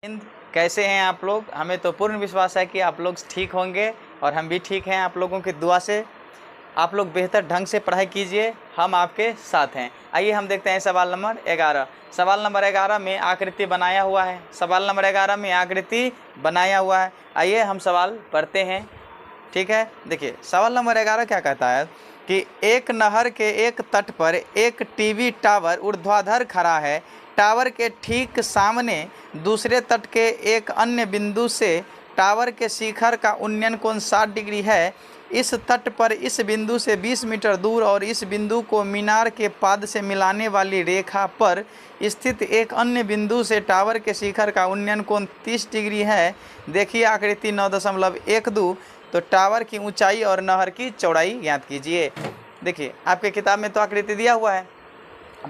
हिंद, कैसे हैं आप लोग। हमें तो पूर्ण विश्वास है कि आप लोग ठीक होंगे और हम भी ठीक हैं। आप लोगों की दुआ से आप लोग बेहतर ढंग से पढ़ाई कीजिए, हम आपके साथ हैं। आइए हम देखते हैं सवाल नंबर 11। सवाल नंबर 11 में आकृति बनाया हुआ है। सवाल नंबर 11 में आकृति बनाया हुआ है। आइए हम सवाल पढ़ते हैं। ठीक है, देखिए सवाल नंबर 11 क्या कहता है कि एक नहर के एक तट पर एक टीवी टावर ऊर्ध्वाधर खड़ा है। टावर के ठीक सामने दूसरे तट के एक अन्य बिंदु से टावर के शिखर का उन्नयन कोण 60 डिग्री है। इस तट पर इस बिंदु से 20 मीटर दूर और इस बिंदु को मीनार के पाद से मिलाने वाली रेखा पर स्थित एक अन्य बिंदु से टावर के शिखर का उन्नयन कोण 30 डिग्री है। देखिए आकृति 9.12। तो टावर की ऊंचाई और नहर की चौड़ाई ज्ञात कीजिए। देखिए आपके किताब में तो आकृति दिया हुआ है,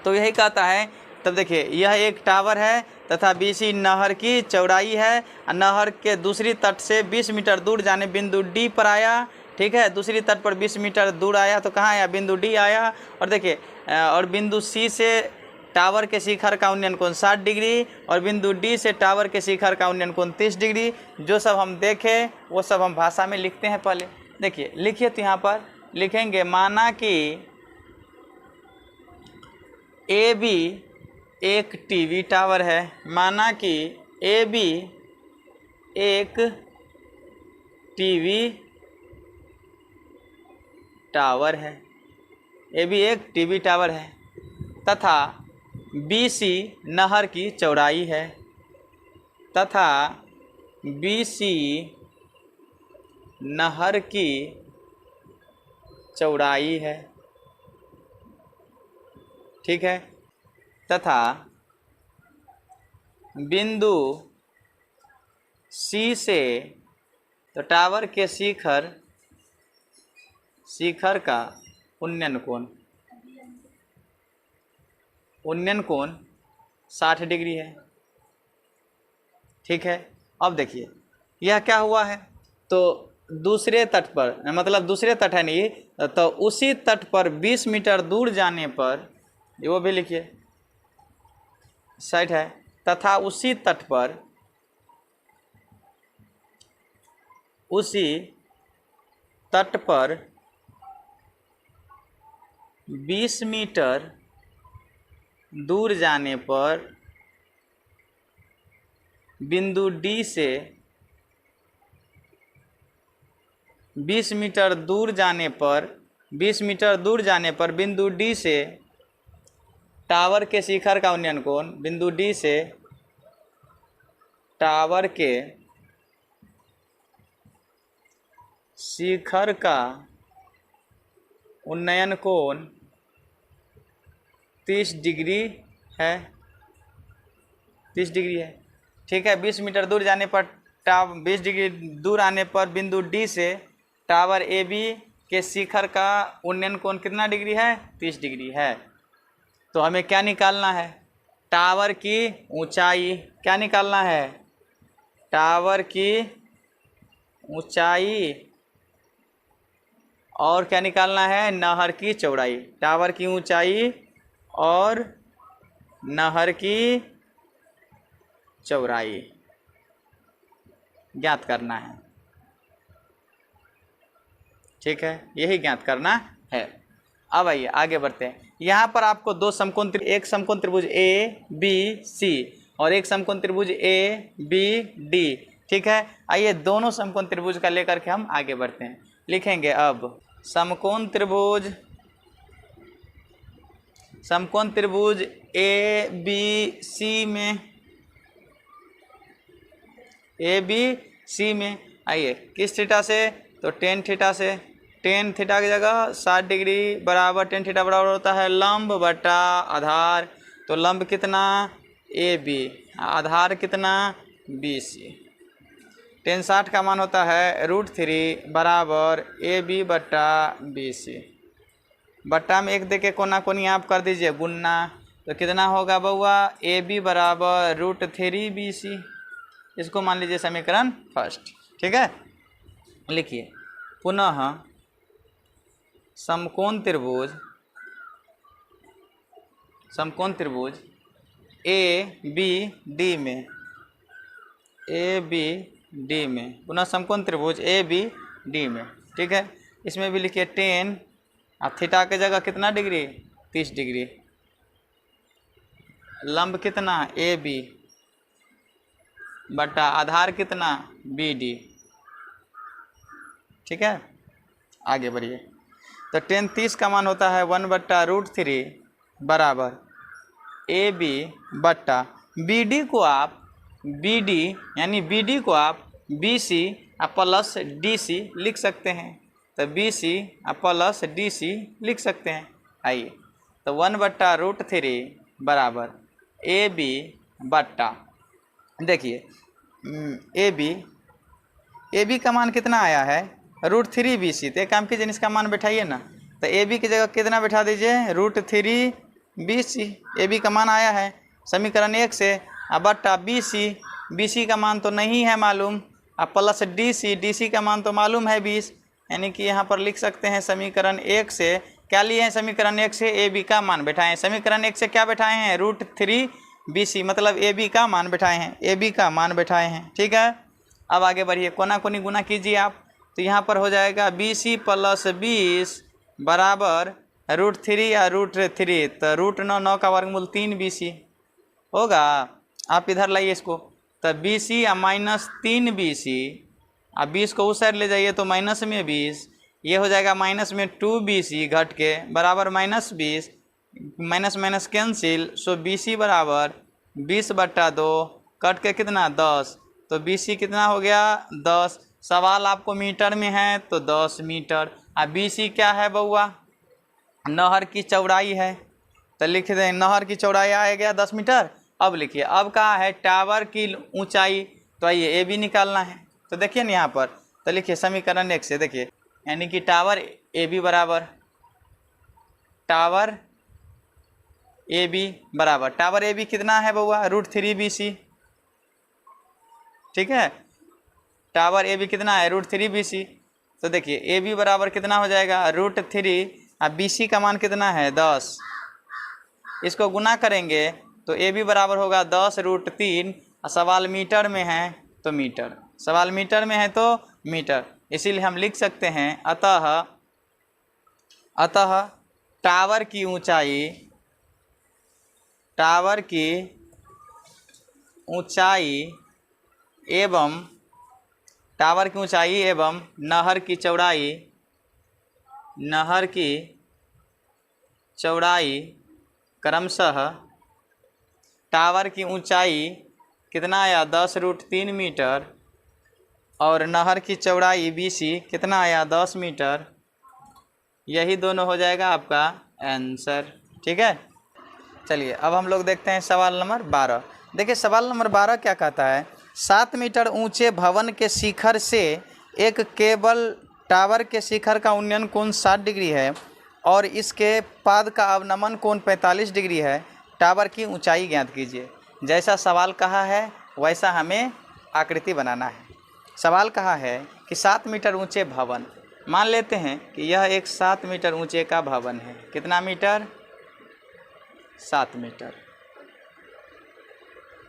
तो यही कहता है। तब देखिए यह एक टावर है तथा बीसी नहर की चौड़ाई है। नहर के दूसरी तट से 20 मीटर दूर जाने बिंदु डी पर आया। ठीक है, दूसरी तट पर 20 मीटर दूर आया तो कहाँ आया, बिंदु डी आया। और देखिए और बिंदु सी से टावर के शिखर का उन्नयन कोण 60 डिग्री और बिंदु डी से टावर के शिखर का उन्नयन कोण 30 डिग्री। जो सब हम देखें वो सब हम भाषा में लिखते हैं। पहले देखिए लिखिए, तो यहाँ पर लिखेंगे माना कि ए बी एक टीवी टावर है। माना कि ए बी एक टीवी टावर है। ए बी एक टीवी टावर है तथा बी सी नहर की चौड़ाई है तथा बी सी नहर की चौड़ाई है। ठीक है, तथा बिंदु सी से तो टावर के शिखर का उन्नयन कोण 60 डिग्री है। ठीक है, अब देखिए यह क्या हुआ है, तो दूसरे तट पर, मतलब दूसरे तट है नहीं, तो उसी तट पर 20 मीटर दूर जाने पर, वो भी लिखिए साइड है, तथा उसी तट पर 20 मीटर दूर जाने पर बिंदु डी से 20 मीटर दूर जाने पर बिंदु डी से टावर के शिखर का उन्नयन कोण, बिंदु डी से टावर के शिखर का उन्नयन कोण 30 डिग्री है। 30 डिग्री है। ठीक है, 20 मीटर दूर जाने पर 20 डिग्री दूर आने पर बिंदु डी से टावर ए बी के शिखर का उन्नयन कोण कितना डिग्री है, 30 डिग्री है। तो हमें क्या निकालना है, टावर की ऊंचाई। क्या निकालना है, टावर की ऊंचाई और क्या निकालना है, नहर की चौड़ाई। टावर की ऊंचाई और नहर की चौड़ाई ज्ञात करना है। ठीक है, यही ज्ञात करना है। अब आइए आगे बढ़ते हैं। यहाँ पर आपको दो समकोण, एक समकोण त्रिभुज ए बी सी और एक समकोण त्रिभुज ए बी डी। ठीक है, आइए दोनों समकोण त्रिभुज का लेकर के हम आगे बढ़ते हैं। लिखेंगे अब समकोण त्रिभुज ए बी सी में आइए किस थीटा से, तो टेन थीटा से। टेन थीटा की जगह 60 डिग्री बराबर टेन थीटा बराबर होता है लंब बटा आधार। तो लंब कितना, ए बी, आधार कितना, बी सी। टेन 60 का मान होता है √3 बराबर ए बी बटा बी सी। बट्टा में एक देके कोना कोनी आप कर दीजिए गुन्ना, तो कितना होगा बउआ, ए बी बराबर √3 बी सी। इसको मान लीजिए समीकरण फर्स्ट। ठीक है, लिखिए पुनः समकोण त्रिभुज ए बी डी में ए बी डी में, पुनः समकोण त्रिभुज ए बी डी में, ठीक है। इसमें भी लिखिए 10 और थीटा के जगह कितना डिग्री, 30 डिग्री। लंब कितना, ए बी बटा आधार कितना, बी डी, ठीक है। आगे बढ़िए। तो 10 30 का मान होता है 1/√3 बराबर ए बी बट्टा बी डी को आप बी डी यानी बी डी को आप B C plus D C लिख सकते हैं। तो B C plus D C लिख सकते हैं। आइए, तो 1/√3 बराबर ए बी बट्टा, देखिए ए बी का मान कितना आया है, √3 बी सी। तो एक काम कीजिए, इसका मान बैठाइए ना। तो ए बी की जगह कितना बैठा दीजिए, √3 बी सी। ए बी का मान आया है समीकरण 1 से, अब बट्टा बी सी का मान तो नहीं है मालूम, अब प्लस डी सी का मान तो मालूम है 20, यानी कि यहाँ पर लिख सकते हैं समीकरण 1 से क्या लिए हैं, समीकरण 1 से ए बी का मान बैठाएं। समीकरण 1 से क्या बैठाए हैं, √3 बी सी, मतलब ए बी का मान बैठाए हैं, ए बी का मान बैठाए हैं, ठीक है। अब आगे बढ़िए, कोना कोनी गुना कीजिए आप। तो यहाँ पर हो जाएगा बी सी प्लस 20 बराबर √3 या √3, तो √9 का वर्गमूल 3 बी सी होगा। आप इधर लाइए इसको, तो बी सी या -3 बी सी, अब 20 को उस साइड ले जाइए तो माइनस में 20, ये हो जाएगा माइनस में 2 बी सी घट के बराबर -20, माइनस माइनस कैंसिल, सो बी सी बराबर 20/2 कट के कितना 10, तो बी सी कितना हो गया 10। सवाल आपको मीटर में है तो 10 मीटर। अब बी सी क्या है बउआ, नहर की चौड़ाई है, तो लिख दें नहर की चौड़ाई आ गया 10 मीटर। अब लिखिए, अब कहा है टावर की ऊंचाई, तो आइए ए बी निकालना है। तो देखिए ना यहाँ पर, तो लिखिए समीकरण 1 से, देखिए यानी कि टावर ए बी बराबर टावर ए बी बराबर टावर ए बी कितना है बउआ, √3 बी सी, ठीक है। टावर ए बी कितना है, √3 बी सी। तो देखिए ए बी बराबर कितना हो जाएगा, √3, अब बी सी का मान कितना है 10, इसको गुना करेंगे तो ए बी बराबर होगा 10√3। सवाल मीटर में है तो मीटर, सवाल मीटर में है तो मीटर, इसीलिए हम लिख सकते हैं अतः टावर की ऊंचाई एवं नहर की चौड़ाई क्रमशः टावर की ऊंचाई कितना आया 10√3 मीटर और नहर की चौड़ाई बी सी कितना आया 10 मीटर, यही दोनों हो जाएगा आपका आंसर, ठीक है। चलिए अब हम लोग देखते हैं सवाल नंबर 12। देखिए सवाल नंबर 12 क्या कहता है, 7 मीटर ऊंचे भवन के शिखर से एक केबल टावर के शिखर का उन्नयन कोण 60 डिग्री है और इसके पाद का अवनमन कोण 45 डिग्री है। टावर की ऊंचाई ज्ञात कीजिए। जैसा सवाल कहा है वैसा हमें आकृति बनाना है। सवाल कहा है कि 7 मीटर ऊंचे भवन, मान लेते हैं कि यह एक 7 मीटर ऊंचे का भवन है। कितना मीटर, 7 मीटर।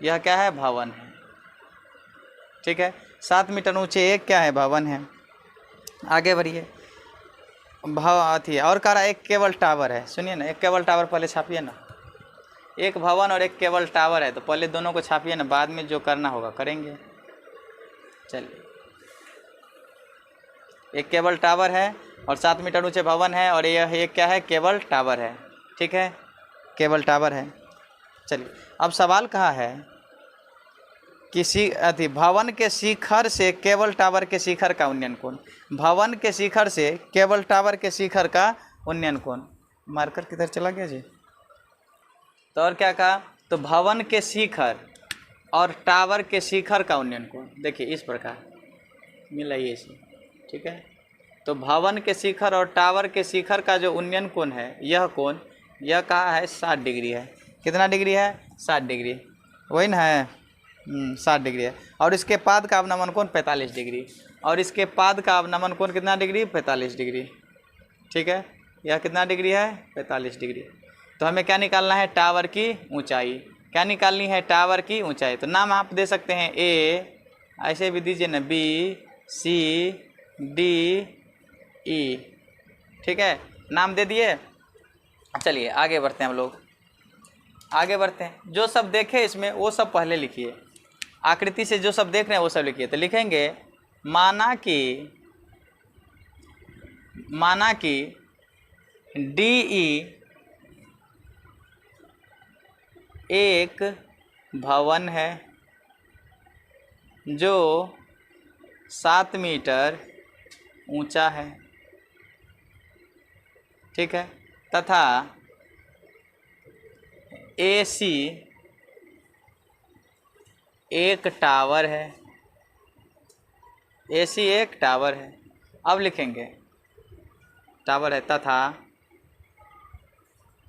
यह क्या है, भवन है, ठीक है। 7 मीटर ऊंचे एक क्या है, भवन है। आगे बढ़िए, और कह रहा है एक केबल टावर है। सुनिए ना, एक केबल टावर पहले छापिए ना, एक भवन और एक केबल टावर है, तो पहले दोनों को छापिए ना, बाद में जो करना होगा करेंगे। चलिए, एक केबल टावर है और 7 मीटर ऊंचे भवन है और यह एक क्या है, केबल टावर है, ठीक है, केबल टावर है। चलिए अब सवाल कहा है कि भवन के शिखर से केबल टावर के शिखर का उन्नयन कोण, भवन के शिखर से केबल टावर के शिखर का उन्नयन कोण। मार्कर किधर चला गया जी, तो और क्या कहा, तो भवन के शिखर और टावर के शिखर का उन्नयन कोण देखिए इस प्रकार मिलाइए इसे, ठीक है। तो भवन के शिखर और टावर के शिखर का जो उन्नयन कोण है, यह कोण, यह कहा है 60 डिग्री है। कितना डिग्री है, 60 डिग्री, वही ना है, 60 डिग्री है। और इसके पाद का अवनमन कोण 45 डिग्री, और इसके पाद का अवनमन कोण कितना डिग्री, 45 डिग्री, ठीक है। यह कितना डिग्री है, 45 डिग्री। तो हमें क्या निकालना है, टावर की ऊंचाई। क्या निकालनी है, टावर की ऊंचाई। तो नाम आप दे सकते हैं ए ऐसे भी दीजिए ना, बी सी डी ई, ठीक है, नाम दे दिए। चलिए आगे बढ़ते हैं हम लोग, आगे बढ़ते हैं। जो सब देखे इसमें वो सब पहले लिखिए, आकृति से जो सब देख रहे हैं वो सब लिखिए। तो लिखेंगे माना कि डी ई एक भवन है जो 7 मीटर ऊंचा है, ठीक है, तथा AC एक टावर है, AC एक टावर है। अब लिखेंगे टावर है तथा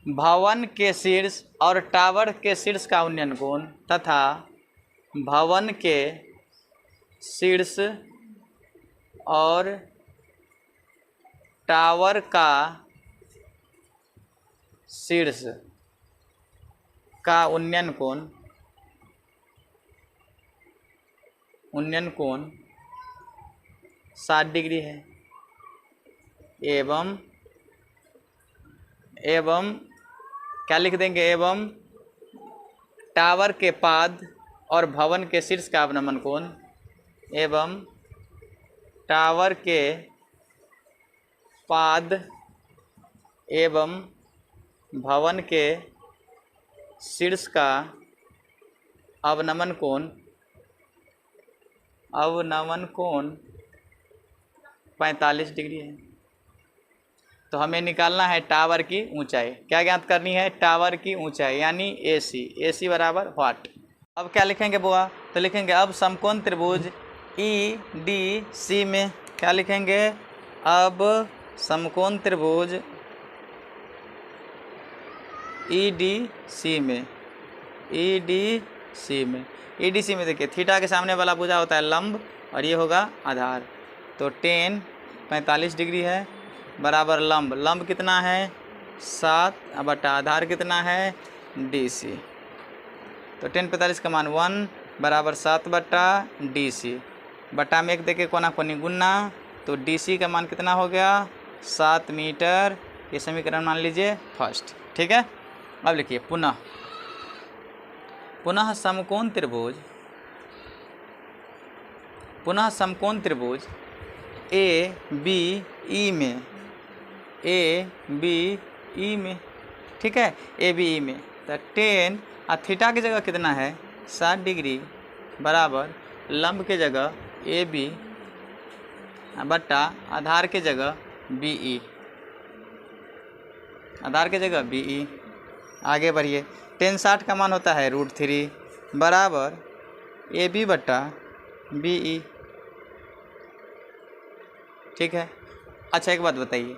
भवन के शीर्ष और टावर के शीर्ष का उन्नयन कोण, तथा भवन के शीर्ष और टावर का शीर्ष का उन्नयन कोण 60 डिग्री है, एवं क्या लिख देंगे, एवं टावर के पाद और भवन के शीर्ष का अवनमन कोण, एवं टावर के पाद एवं भवन के शीर्ष का अवनमन कोण 45 डिग्री है। तो हमें निकालना है टावर की ऊंचाई। क्या ज्ञात करनी है? टावर की ऊंचाई, यानी AC बराबर व्हाट। अब क्या लिखेंगे बुआ? तो लिखेंगे अब समकोण त्रिभुज EDC में क्या लिखेंगे? अब समकोण त्रिभुज EDC में देखिए, थीटा के सामने वाला भुजा होता है लंब और ये होगा आधार। तो tan 45 डिग्री है बराबर लंब कितना है? 7 बटा आधार कितना है? DC। तो tan 45 का मान 1 बराबर 7 बटा DC, बटा में 1 देके कोना कोनी गुना, तो DC का मान कितना हो गया? 7 मीटर। ये समीकरण मान लीजिए फर्स्ट, ठीक है। अब लिखिए पुनः समकोण त्रिभुज ABE में, ठीक है, ABE में। तो tan और थीटा की जगह कितना है? 60 डिग्री बराबर लंब के जगह AB बटा आधार के जगह BE, आधार के जगह BE। आगे बढ़िए, tan 60 का मान होता है √3 बराबर AB बटा BE, ठीक है। अच्छा एक बात बताइए,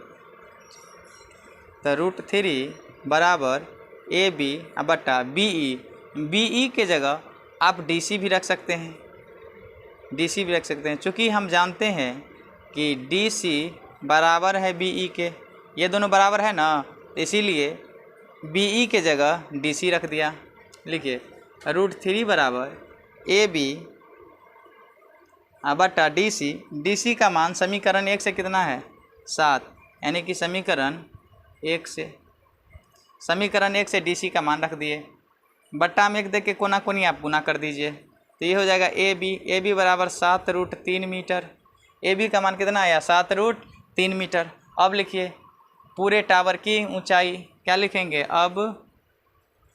तो √3 बराबर AB बटा BE के जगह आप DC भी रख सकते हैं, चूँकि हम जानते हैं कि DC बराबर है BE के, ये दोनों बराबर है ना, इसीलिए BE के जगह DC रख दिया। लिखिए √3 बराबर AB बटा DC का मान समीकरण 1 से कितना है? 7, यानी कि समीकरण 1 से DC का मान रख दिए, बट्टा में 1 दे के कोना कोनी आप गुना कर दीजिए, तो ये हो जाएगा AB बराबर 7√3 मीटर। AB का मान कितना आया? 7√3 मीटर। अब लिखिए पूरे टावर की ऊंचाई, क्या लिखेंगे? अब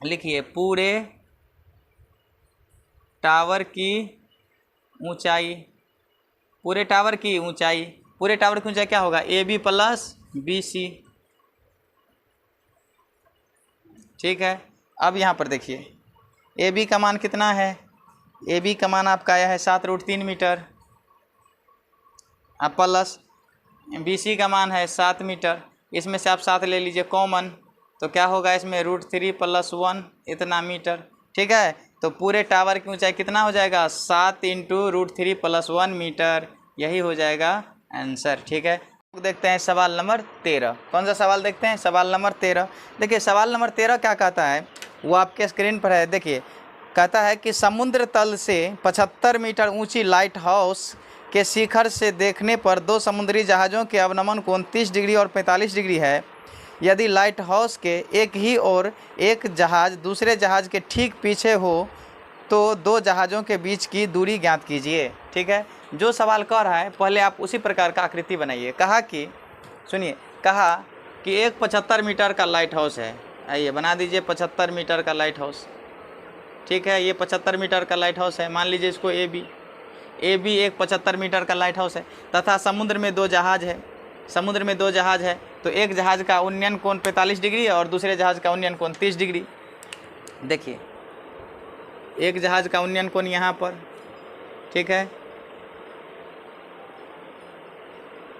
लिखिए पूरे टावर की ऊंचाई क्या होगा? AB प्लस BC, ठीक है। अब यहाँ पर देखिए AB का मान कितना है? AB का मान आपका आया है 7√3 मीटर, अब प्लस BC का मान है 7 मीटर। इसमें से आप 7 ले लीजिए कॉमन, तो क्या होगा इसमें? √3 + 1 इतना मीटर, ठीक है। तो पूरे टावर की ऊंचाई कितना हो जाएगा? 7 × √3 + 1 मीटर, यही हो जाएगा आंसर, ठीक है। देखते हैं सवाल नंबर 13। कौन सा सवाल देखते हैं? सवाल नंबर 13। देखिए सवाल नंबर 13 क्या कहता है, वो आपके स्क्रीन पर है। देखिए कहता है कि समुद्र तल से 75 मीटर ऊंची लाइट हाउस के शिखर से देखने पर दो समुद्री जहाज़ों के अवनमन कोण 30 डिग्री और 45 डिग्री है। यदि लाइट हाउस के एक ही ओर एक जहाज़ दूसरे जहाज़ के ठीक पीछे हो तो दो जहाज़ों के बीच की दूरी ज्ञात कीजिए। ठीक है, जो सवाल कर रहा है पहले आप उसी प्रकार का आकृति बनाइए। कहा कि सुनिए, कहा कि एक 75 मीटर का लाइट हाउस है। आइए बना दीजिए 75 मीटर का लाइट हाउस। ठीक है, ये 75 मीटर का लाइट हाउस है, मान लीजिए इसको ए बी एक 75 मीटर का लाइट हाउस है तथा समुद्र में दो जहाज़ है। समुद्र में दो जहाज़ है तो एक जहाज़ का उन्नयन कोण 45 डिग्री और दूसरे जहाज़ का उन्नयन कोण 30 डिग्री। देखिए, एक जहाज़ का उन्नयन कोण यहाँ पर, ठीक है,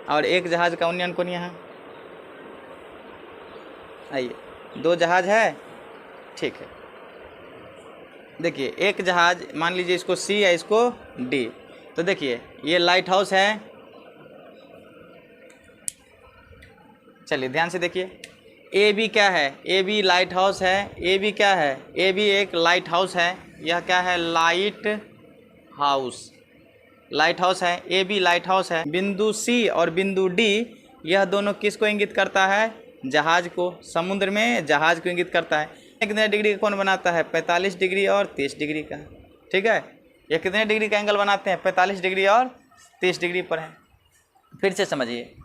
और एक जहाज़ का उन्नयन कोण यहाँ। आइए, दो जहाज़ है, ठीक है। देखिए, एक जहाज़ मान लीजिए इसको सी है, इसको डी। तो देखिए ये लाइट हाउस है। चलिए ध्यान से देखिए, ए बी क्या है? ए बी लाइट हाउस है। ए बी क्या है? ए बी एक लाइट हाउस है। यह क्या है? Light house. लाइट हाउस है, ए बी लाइट हाउस है। बिंदु सी और बिंदु डी यह दोनों किसको इंगित करता है? जहाज़ को। समुद्र में जहाज़ को इंगित करता है। कितने डिग्री का कोण बनाता है? 45 डिग्री और 30 डिग्री का। ठीक है, ये कितने डिग्री का एंगल बनाते हैं? 45 डिग्री और 30 डिग्री पर है। फिर से समझिए,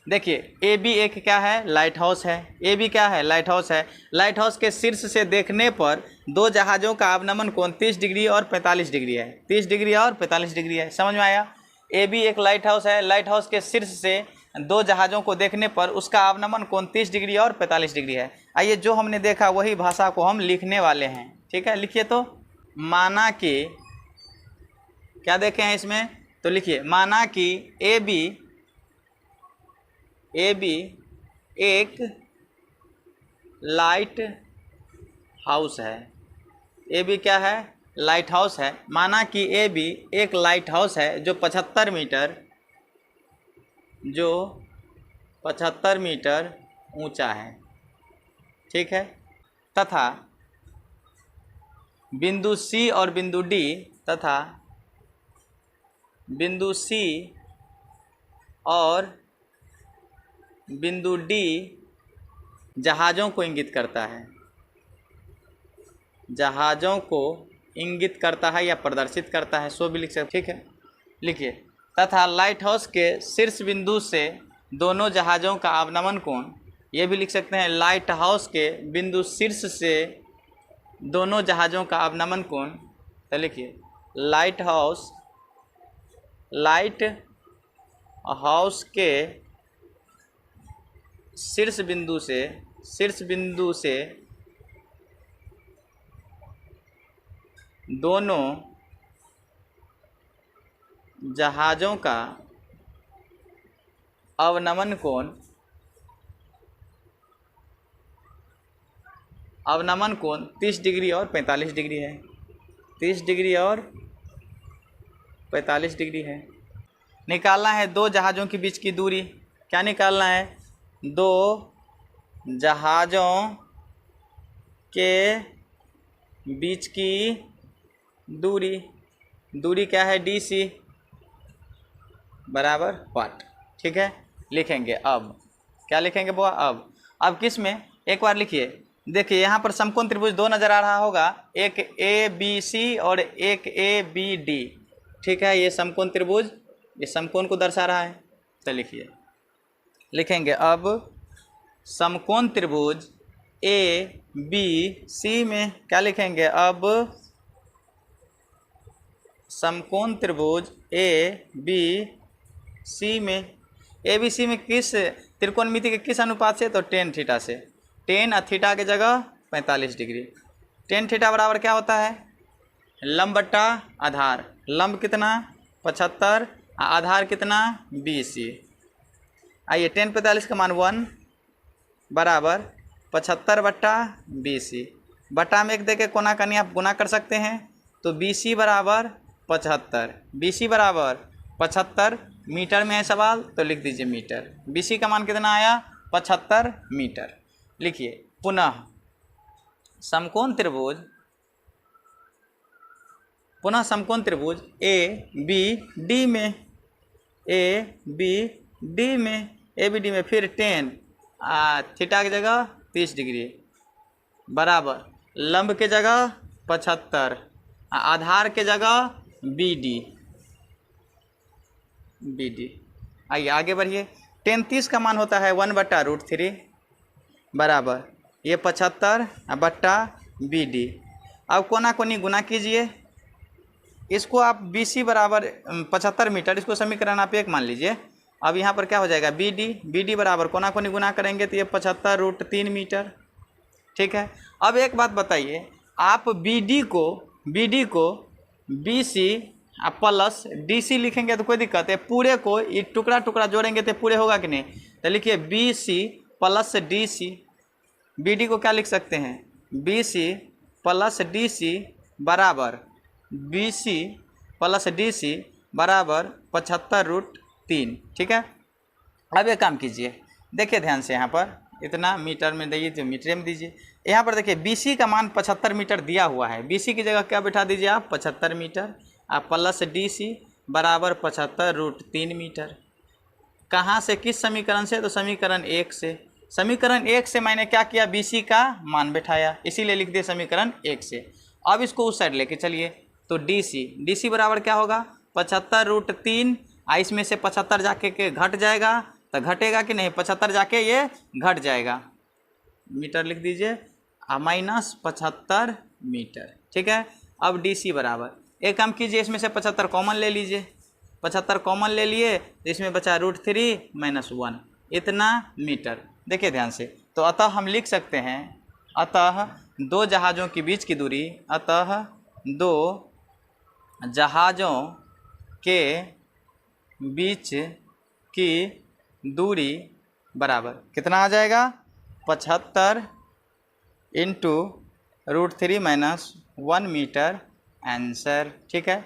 देखिए ए बी एक क्या है? लाइट हाउस है। ए बी क्या है? लाइट हाउस है। लाइट हाउस के शीर्ष से देखने पर दो जहाज़ों का अवनमन कोण 30 डिग्री और 45 डिग्री है। 30 डिग्री और 45 डिग्री है। समझ में आया? ए बी एक लाइट हाउस है। लाइट हाउस के शीर्ष से दो जहाज़ों को देखने पर उसका अवनमन कोण 30 डिग्री और 45 डिग्री है। आइए, जो हमने देखा वही भाषा को हम लिखने वाले हैं। ठीक है, लिखिए। तो माना कि क्या देखे हैं इसमें? तो लिखिए, माना कि ए बी एक लाइट हाउस है। ए बी क्या है? लाइट हाउस है। माना कि ए बी एक लाइट हाउस है जो 75 मीटर ऊंचा है। ठीक है, तथा बिंदु सी और बिंदु डी तथा बिंदु सी और बिंदु डी जहाज़ों को इंगित करता है। जहाज़ों को इंगित करता है या प्रदर्शित करता है, सो भी लिख सकते। ठीक है, लिखिए, तथा लाइट हाउस के शीर्ष बिंदु से दोनों जहाज़ों का अवनमन कोण, ये भी लिख सकते हैं, लाइट हाउस के बिंदु शीर्ष से दोनों जहाज़ों का अवनमन कोण। तो लिखिए, लाइट हाउस के शीर्ष बिंदु से दोनों जहाज़ों का अवनमन कोण 30 डिग्री और 45 डिग्री है। 30 डिग्री और 45 डिग्री है। निकालना है दो जहाज़ों के बीच की दूरी। क्या निकालना है? दो जहाज़ों के बीच की दूरी क्या है? डी सी बराबर वाट। ठीक है, लिखेंगे। अब क्या लिखेंगे बुआ? अब किस में? एक बार लिखिए। देखिए, यहाँ पर समकोण त्रिभुज दो नज़र आ रहा होगा, एक ए बी सी और एक ए बी डी। ठीक है, ये समकोण त्रिभुज, ये समकोण को दर्शा रहा है। तो लिखिए, लिखेंगे अब समकोण त्रिभुज ए बी सी में क्या लिखेंगे? अब समकोण त्रिभुज ए बी सी में, ए बी सी में किस त्रिकोणमिति के किस अनुपात से? तो टेन थीटा से। टेन थीटा की जगह 45 डिग्री। टेन थीटा बराबर क्या होता है? लंब बट्टा आधार। लंब कितना? 75, आधार कितना? 20। आइए, टेन 45 का मान 1 बराबर 75 बट्टा 20। बट्टा में एक दे के कोना कनी आप गुना कर सकते हैं। तो 20 बराबर 75। 20 बराबर 75। मीटर में है सवाल तो लिख दीजिए मीटर। 20 का मान कितना आया? 75 मीटर। लिखिए पुनः, समकोण त्रिभुज पुनः समकोण त्रिभुज ए बी डी में, ए बी डी में, ए बी डी में फिर 10 थीटा की जगह 30 डिग्री बराबर लंब के जगह 75, आधार के जगह बी डी, बी डी। आइए आगे बढ़िए। 10 का मान होता है 1/√3 बराबर ये 75 बट्टा बी डी। अब कोना कोनी गुना कीजिए, इसको आप बी सी बराबर 75 मीटर, इसको समीकरण आप 1 मान लीजिए। अब यहाँ पर क्या हो जाएगा बी डी बराबर कोना कोनी गुना करेंगे तो ये 75√3 मीटर, ठीक है। अब एक बात बताइए, आप बी डी को B C plus D C लिखेंगे तो कोई दिक्कत है, पूरे को ये टुकड़ा टुकड़ा जोड़ेंगे तो पूरे होगा कि नहीं, तो लिखिए B C plus D C. B D को क्या लिख सकते हैं, B C plus D C बराबर B C plus D C बराबर 75√3, ठीक है। अब एक काम कीजिए, देखिए ध्यान से, यहाँ पर इतना मीटर में दीजिए तो मीटर में दीजिए। यहाँ पर देखिए बी सी का मान 75 मीटर दिया हुआ है, बी सी की जगह क्या बैठा दीजिए आप 75 मीटर, आप प्लस डी सी बराबर 75√3 मीटर। कहाँ से, किस समीकरण से, तो समीकरण 1 से। समीकरण 1 से मैंने क्या किया, बी सी का मान बैठाया, इसीलिए लिख दिया समीकरण 1 से। अब इसको उस साइड लेके चलिए, तो डी सी बराबर क्या होगा 75√3, इसमें से 75 जाके के घट जाएगा, तो घटेगा कि नहीं, 75 जाके ये घट जाएगा, मीटर लिख दीजिए माइनस 75 मीटर, ठीक है। अब डी सी बराबर, एक काम कीजिए, इसमें से 75 कॉमन ले लीजिए, 75 कॉमन ले लिए तो इसमें बचा √3 - 1, इतना मीटर। देखिए ध्यान से, तो अतः हम लिख सकते हैं, अतः दो जहाज़ों के बीच की दूरी, अतः दो जहाज़ों के बीच की दूरी बराबर कितना आ जाएगा 75 × √3 - 1 मीटर, आंसर, ठीक है।